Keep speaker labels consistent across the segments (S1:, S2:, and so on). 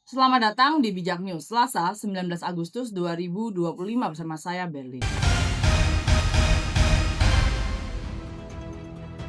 S1: Selamat datang di Bijak News, Selasa 19 Agustus 2025 bersama saya Berlin.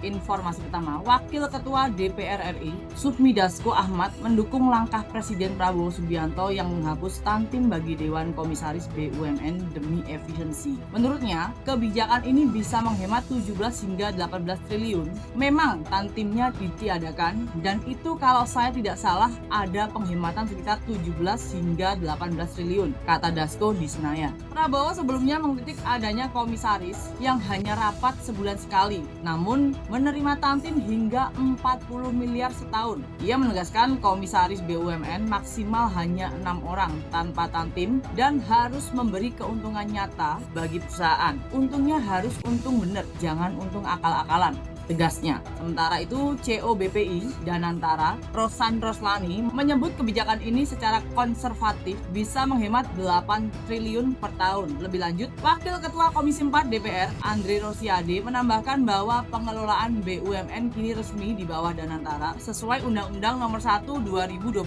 S1: Informasi pertama, Wakil Ketua DPR RI, Sufmi Dasko Ahmad, mendukung langkah Presiden Prabowo Subianto yang menghapus Tantim bagi Dewan Komisaris BUMN demi efisiensi. Menurutnya, kebijakan ini bisa menghemat 17 hingga 18 triliun. Memang Tantimnya ditiadakan, dan itu kalau saya tidak salah ada penghematan sekitar 17 hingga 18 triliun, kata Dasko di Senayan. Prabowo sebelumnya mengkritik adanya komisaris yang hanya rapat sebulan sekali, namun menerima Tantim hingga 40 miliar setahun. Ia menegaskan komisaris BUMN maksimal hanya 6 orang tanpa Tantim dan harus memberi keuntungan nyata bagi perusahaan. Untungnya harus untung bener, jangan untung akal-akalan, tegasnya. Sementara itu, CEO BPI Danantara Rosan Roslani menyebut kebijakan ini secara konservatif bisa menghemat 8 triliun per tahun. Lebih lanjut, Wakil Ketua Komisi 4 DPR Andre Rosiade menambahkan bahwa pengelolaan BUMN kini resmi di bawah Danantara sesuai Undang-Undang Nomor 1 2025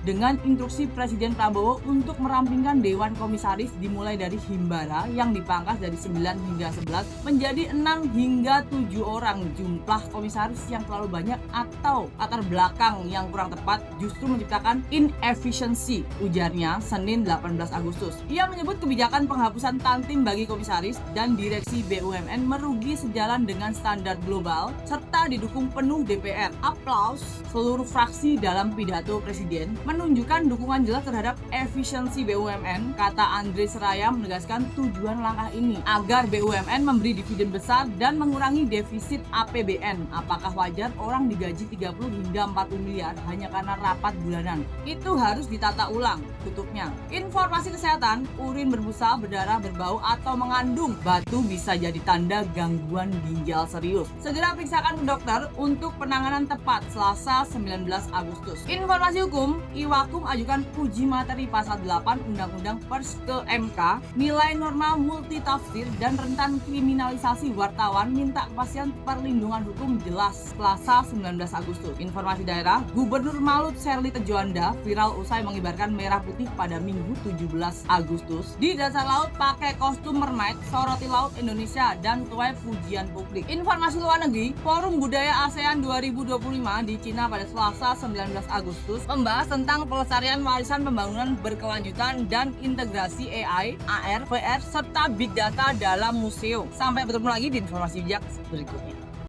S1: dengan instruksi Presiden Prabowo untuk merampingkan Dewan Komisaris dimulai dari Himbara yang dipangkas dari 9 hingga 11 menjadi 6 hingga 7 orang. Jumlah komisaris yang terlalu banyak atau latar belakang yang kurang tepat justru menciptakan inefisiensi, ujarnya Senin 18 Agustus. Ia menyebut kebijakan penghapusan Tantim bagi komisaris dan direksi BUMN merugi sejalan dengan standar global serta didukung penuh DPR. Aplaus seluruh fraksi dalam pidato Presiden menunjukkan dukungan jelas terhadap efisiensi BUMN, kata Andre Seraya menegaskan tujuan langkah ini agar BUMN memberi dividen besar dan mengurangi defisit APBN. Apakah wajar orang digaji 30 hingga 40 miliar hanya karena rapat bulanan? Itu harus ditata ulang, tutupnya. Informasi kesehatan, urin berbusa, berdarah, berbau, atau mengandung batu bisa jadi tanda gangguan ginjal serius. Segera periksakan ke dokter untuk penanganan tepat. Selasa 19 Agustus. Informasi hukum, Iwakum ajukan uji materi pasal 8 Undang-Undang Pers ke MK, nilai norma multitafsir dan rentan kriminalisasi wartawan, minta kepastian perlindungan hukum jelas. Selasa 19 Agustus. Informasi daerah, Gubernur Malut Serli Tejoanda viral usai mengibarkan merah putih pada Minggu 17 Agustus di dasar laut pakai kostum mermaid, soroti laut Indonesia dan tuai pujian publik. Informasi luar negeri, Forum Budaya ASEAN 2025 di Cina pada Selasa 19 Agustus membahas tentang pelestarian warisan pembangunan berkelanjutan dan integrasi AI, AR, VR serta Big Data dalam museum. Sampai bertemu lagi di informasi bijak berikutnya.